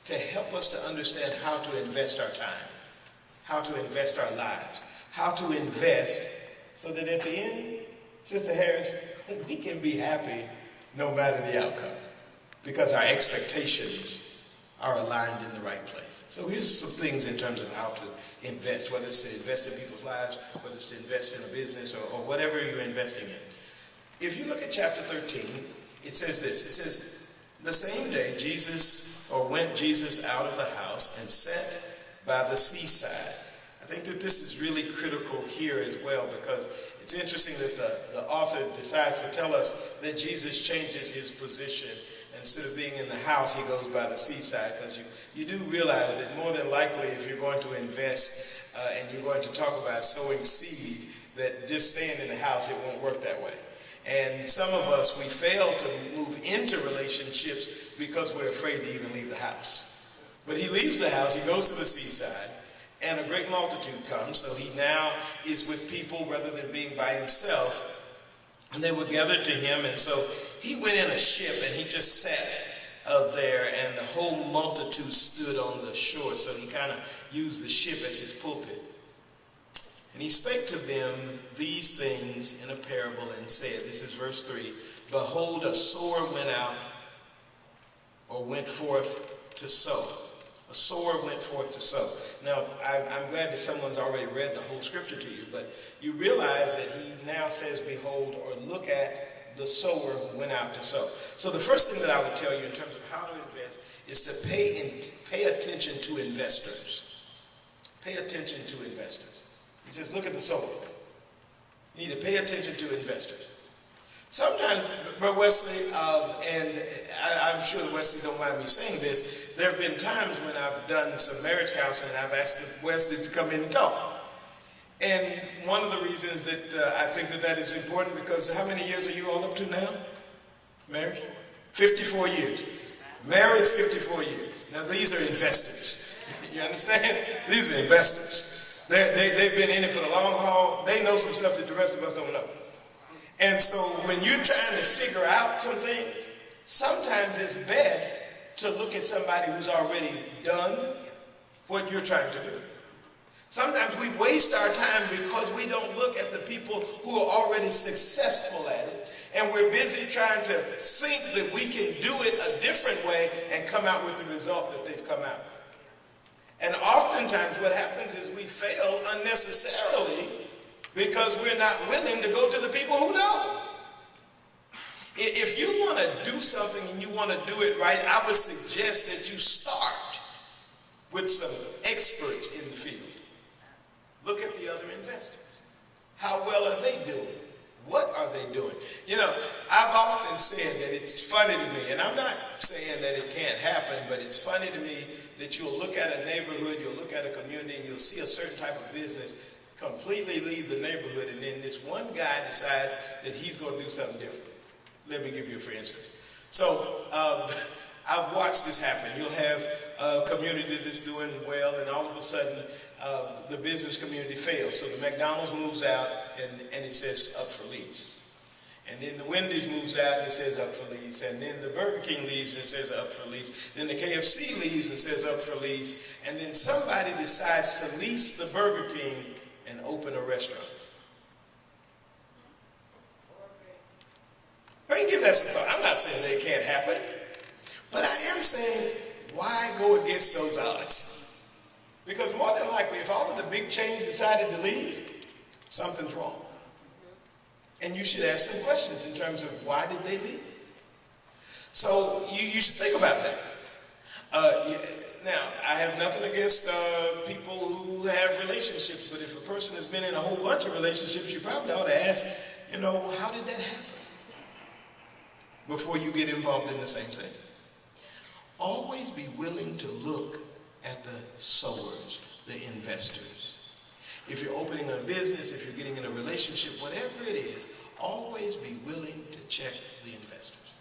to help us to understand how to invest our time, how to invest our lives, how to invest so that at the end, Sister Harris, we can be happy no matter the outcome, because our expectations are aligned in the right place. So here's some things in terms of how to invest, whether it's to invest in people's lives, whether it's to invest in a business, or whatever you're investing in. If you look at chapter 13, it says this. It says, the same day went Jesus out of the house and sat by the seaside. I think that this is really critical here as well, because it's interesting that the author decides to tell us that Jesus changes his position. Instead of being in the house, he goes by the seaside, because you do realize that more than likely, if you're going to invest and you're going to talk about sowing seed, that just staying in the house, it won't work that way. And some of us, we fail to move into relationships because we're afraid to even leave the house. But he leaves the house, he goes to the seaside, and a great multitude comes. So he now is with people rather than being by himself. And they were gathered to him, and so he went in a ship, and he just sat there, and the whole multitude stood on the shore. So he kind of used the ship as his pulpit. And he spake to them these things in a parable and said, this is verse 3, behold, a sower went forth to sow. A sower went forth to sow. Now, I'm glad that someone's already read the whole scripture to you, but you realize that he now says, behold, or look at the sower who went out to sow. So the first thing that I would tell you in terms of how to invest is to pay attention to investors. Pay attention to investors. He says, look at the sower. You need to pay attention to investors. Sometimes, Brother Wesley, and I'm sure the Wesleys don't mind me saying this, there have been times when I've done some marriage counseling and I've asked the Wesleys to come in and talk. And one of the reasons that I think that is important, because how many years are you all up to now? Married? 54 years. Married 54 years. Now these are investors. You understand? These are investors. They've been in it for the long haul. They know some stuff that the rest of us don't know. And so when you're trying to figure out some things, sometimes it's best to look at somebody who's already done what you're trying to do. Sometimes we waste our time because we don't look at the people who are already successful at it, and we're busy trying to think that we can do it a different way and come out with the result that they've come out with. And oftentimes what happens is we fail unnecessarily because we're not willing to go to the people who know. If you want to do something and you want to do it right, I would suggest that you start with some experts in the field. Look at the other investors. How well are they doing? What are they doing? You know, I've often said that it's funny to me, and I'm not saying that it can't happen, but it's funny to me that you'll look at a neighborhood, you'll look at a community, and you'll see a certain type of business completely leave the neighborhood, and then this one guy decides that he's going to do something different. Let me give you for instance. So I've watched this happen. You'll have a community that's doing well, and all of a sudden the business community fails. So the McDonald's moves out, and it says up for lease. And then the Wendy's moves out and it says up for lease. And then the Burger King leaves and it says up for lease. Then the KFC leaves and says up for lease. And then somebody decides to lease the Burger King and open a restaurant. I mean, give that some thought. I'm not saying that it can't happen. But I am saying, why go against those odds? Because more than likely, if all of the big chains decided to leave, something's wrong. And you should ask some questions in terms of why did they leave? So you should think about that. Now, I have nothing against people who have relationships, but if a person has been in a whole bunch of relationships, you probably ought to ask, you know, how did that happen? Before you get involved in the same thing. Always be willing to look at the sowers, the investors. If you're opening a business, if you're getting in a relationship, whatever it is, always be willing to check the investors.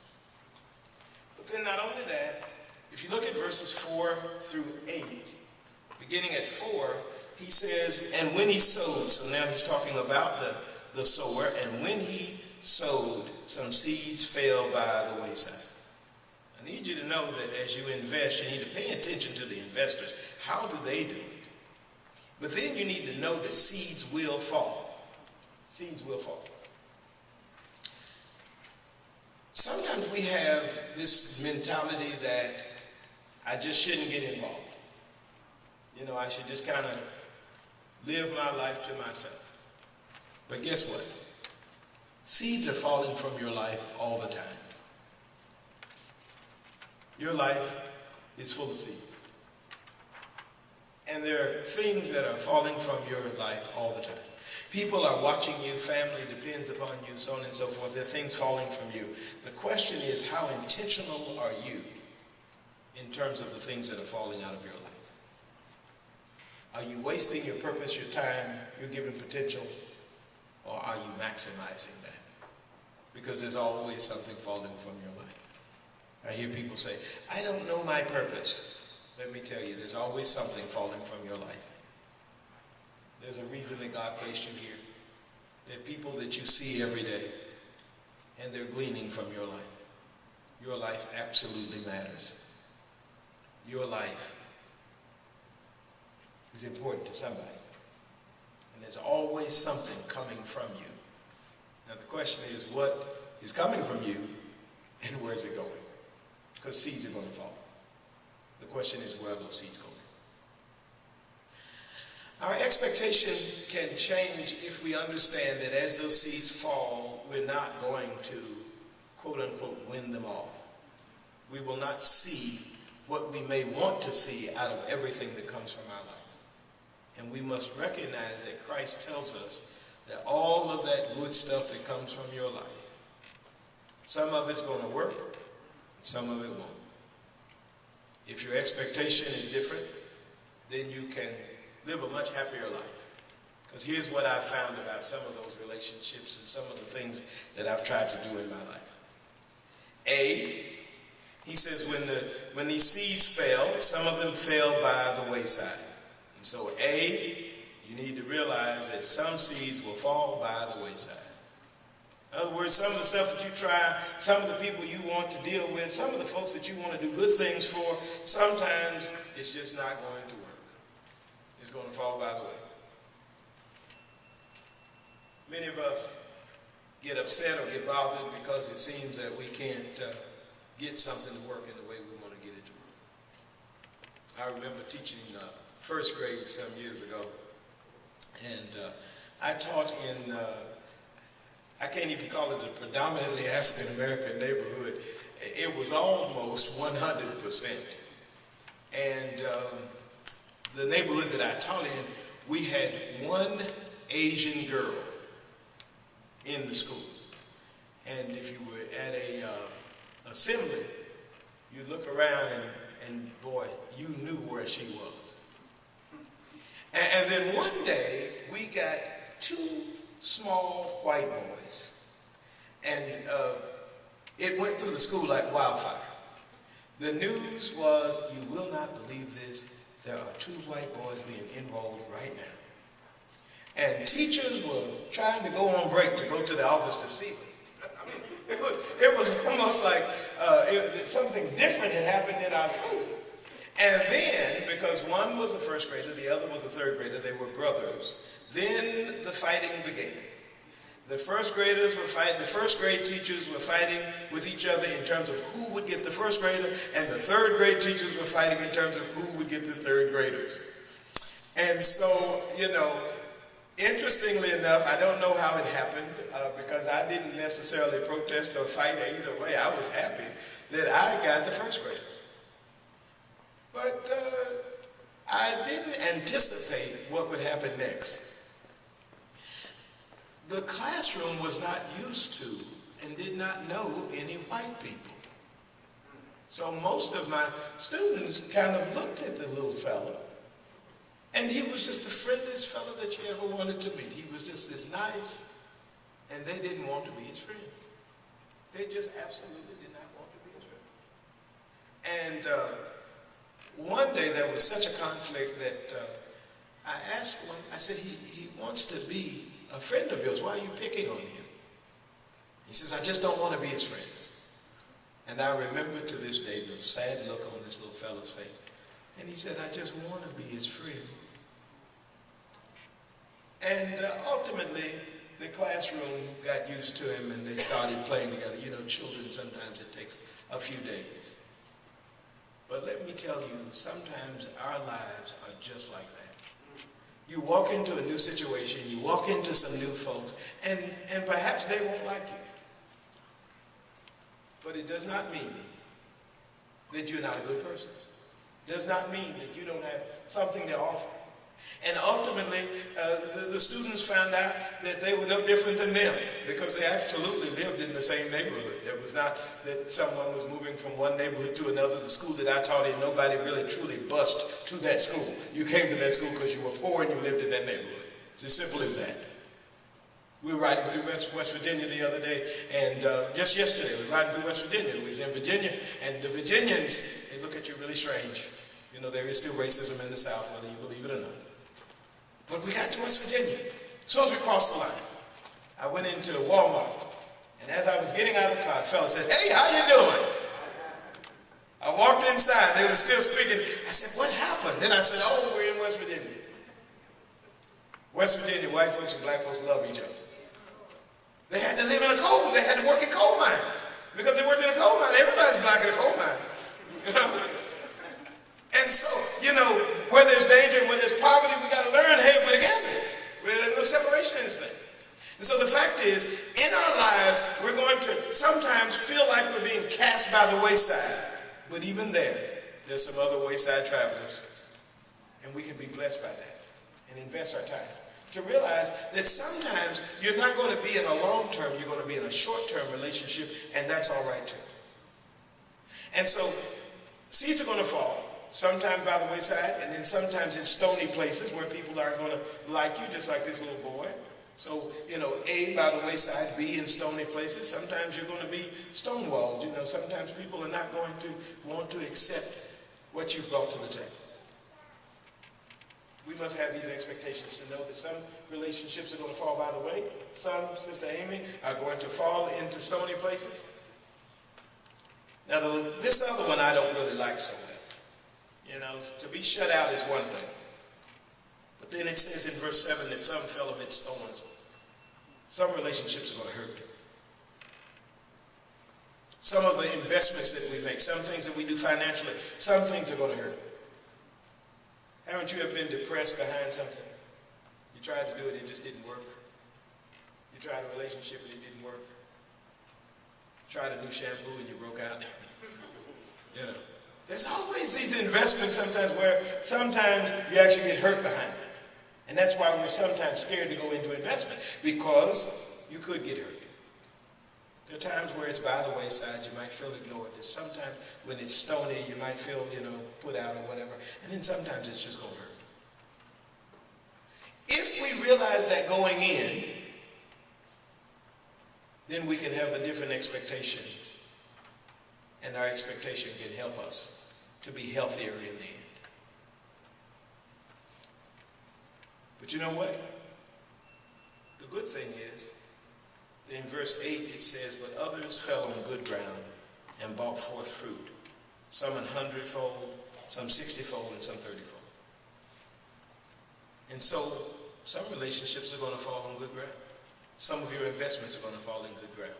But then not only that, if you look at verses 4 through 8, beginning at 4, he says, and when he sowed, so now he's talking about the sower, and when he sowed, some seeds fell by the wayside. I need you to know that as you invest, you need to pay attention to the investors. How do they do it? But then you need to know that seeds will fall. Seeds will fall. Sometimes we have this mentality that I just shouldn't get involved. You know, I should just kind of live my life to myself. But guess what? Seeds are falling from your life all the time. Your life is full of seeds. And there are things that are falling from your life all the time. People are watching you, family depends upon you, so on and so forth. There are things falling from you. The question is, how intentional are you in terms of the things that are falling out of your life? Are you wasting your purpose, your time, your given potential, or are you maximizing that? Because there's always something falling from your life. I hear people say, I don't know my purpose. Let me tell you, there's always something falling from your life. There's a reason that God placed you here. There are people that you see every day, and they're gleaning from your life. Your life absolutely matters. Your life is important to somebody. And there's always something coming from you. Now the question is, what is coming from you, and where's it going? Because seeds are going to fall. The question is, where are those seeds going? Our expectation can change if we understand that as those seeds fall, we're not going to, quote unquote, win them all. We will not see what we may want to see out of everything that comes from our life. And we must recognize that Christ tells us that all of that good stuff that comes from your life, some of it's going to work, some of it won't. If your expectation is different, then you can live a much happier life. Because here's what I've found about some of those relationships and some of the things that I've tried to do in my life. He says when these seeds fell, some of them fell by the wayside. And so you need to realize that some seeds will fall by the wayside. In other words, some of the stuff that you try, some of the people you want to deal with, some of the folks that you want to do good things for, sometimes it's just not going to work. It's going to fall by the way. Many of us get upset or get bothered because it seems that we can't get something to work in the way we want to get it to work. I remember teaching first grade some years ago, and I taught in, I can't even call it a predominantly African-American neighborhood. It was almost 100%. And the neighborhood that I taught in, we had one Asian girl in the school. And if you were at a assembly, you look around and boy, you knew where she was. And then one day, we got two small white boys. And it went through the school like wildfire. The news was, you will not believe this, there are two white boys being enrolled right now. And teachers were trying to go on break to go to the office to see them. I mean, it was almost like something different had happened in our school. And then, because one was a first grader, the other was a third grader, they were brothers, then the fighting began. The first graders were fighting, the first grade teachers were fighting with each other in terms of who would get the first grader, and the third grade teachers were fighting in terms of who would get the third graders. And so, you know, interestingly enough, I don't know how it happened because I didn't necessarily protest or fight either way. I was happy that I got the first grader. But I didn't anticipate what would happen next. The classroom was not used to and did not know any white people. So most of my students kind of looked at the little fellow, and he was just the friendliest fellow that you ever wanted to meet. He was just this nice, and they didn't want to be his friend. They just absolutely did not want to be his friend. And one day there was such a conflict that I asked one, I said, he wants to be a friend of yours. Why are you picking on him? He says, I just don't want to be his friend. And I remember to this day the sad look on this little fella's face. And he said, I just want to be his friend. And ultimately, the classroom got used to him and they started playing together. You know, children, sometimes it takes a few days. But let me tell you, sometimes our lives are just like that. You walk into a new situation, you walk into some new folks, and perhaps they won't like you. But it does not mean that you're not a good person. It does not mean that you don't have something to offer. And ultimately, the students found out that they were no different than them because they absolutely lived in the same neighborhood. It was not that someone was moving from one neighborhood to another. The school that I taught in, nobody really truly bused to that school. You came to that school because you were poor and you lived in that neighborhood. It's as simple as that. We were riding through West Virginia the other day, and just yesterday we were riding through West Virginia. We was in Virginia, and the Virginians, they look at you really strange. You know, there is still racism in the South, whether you believe it or not. But we got to West Virginia. As soon as we crossed the line, I went into Walmart, and as I was getting out of the car, a fella said, hey, how you doing? I walked inside. They were still speaking. I said, what happened? Then I said, oh, we're in West Virginia. West Virginia, white folks and black folks love each other. They had to live in a coal. They had to work in coal mines. Because they worked in a coal mine. Everybody's black in a coal mine. You know? And so, you know, where there's danger and where there's poverty, we got to learn, hey, we're together. There's no separation in this thing. And so the fact is, in our lives, we're going to sometimes feel like we're being cast by the wayside. But even there's some other wayside travelers. And we can be blessed by that and invest our time to realize that sometimes you're not going to be in a long-term, you're going to be in a short-term relationship, and that's all right too. And so seeds are going to fall, sometimes by the wayside, and then sometimes in stony places where people aren't going to like you, just like this little boy. So, you know, A, by the wayside, B, in stony places. Sometimes you're going to be stonewalled. You know, sometimes people are not going to want to accept what you've brought to the table. We must have these expectations to know that some relationships are going to fall by the way. Some, Sister Amy, are going to fall into stony places. Now, this other one I don't really like so well. You know, to be shut out is one thing. But then it says in verse 7 that some fell amidst thorns. Some relationships are going to hurt. Some of the investments that we make, some things that we do financially, some things are going to hurt. Haven't you ever been depressed behind something? You tried to do it, it just didn't work. You tried a relationship and it didn't work. You tried a new shampoo and you broke out. You know, there's always these investments sometimes where sometimes you actually get hurt behind it. And that's why we're sometimes scared to go into investment, because you could get hurt. There are times where it's by the wayside, you might feel ignored. There's sometimes when it's stony, you might feel, you know, put out or whatever. And then sometimes it's just going to hurt. If we realize that going in, then we can have a different expectation. And our expectation can help us to be healthier in the end. But you know what? The good thing is, in verse 8 it says, but others fell on good ground and brought forth fruit, some 100-fold, some 60-fold, and some 30-fold. And so some relationships are going to fall on good ground. Some of your investments are going to fall in good ground.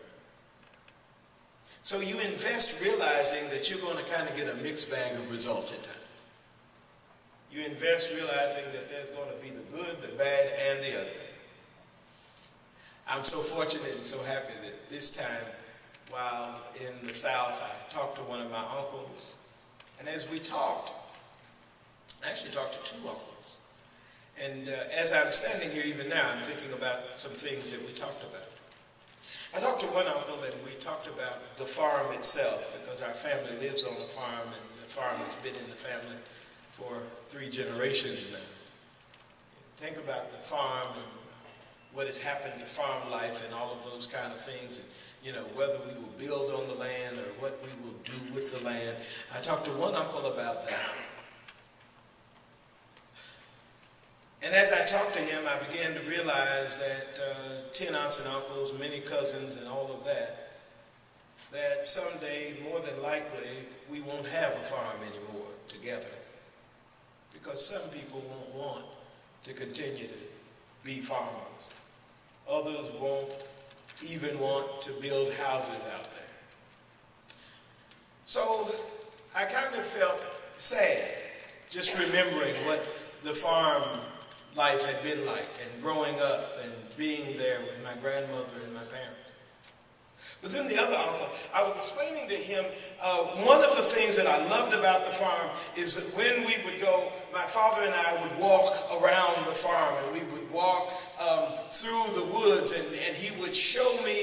So you invest realizing that you're going to kind of get a mixed bag of results at times. You invest realizing that there's going to be the good, the bad, and the ugly. I'm so fortunate and so happy that this time, while in the South, I talked to one of my uncles. And as we talked, I actually talked to two uncles. And as I'm standing here even now, I'm thinking about some things that we talked about. I talked to one uncle and we talked about the farm itself, because our family lives on a farm and the farm has been in the family for 3 generations now. Think about the farm and what has happened to farm life and all of those kind of things, and you know, whether we will build on the land or what we will do with the land. I talked to one uncle about that. And as I talked to him, I began to realize that 10 aunts and uncles, many cousins and all of that, that someday, more than likely, we won't have a farm anymore together, because some people won't want to continue to be farmers. Others won't even want to build houses out there. So I kind of felt sad just remembering what the farm life had been like, and growing up and being there with my grandmother and my parents. But then the other uncle, I was explaining to him, one of the things that I loved about the farm is that when we would go, my father and I would walk around the farm, and we would walk through the woods, and he would show me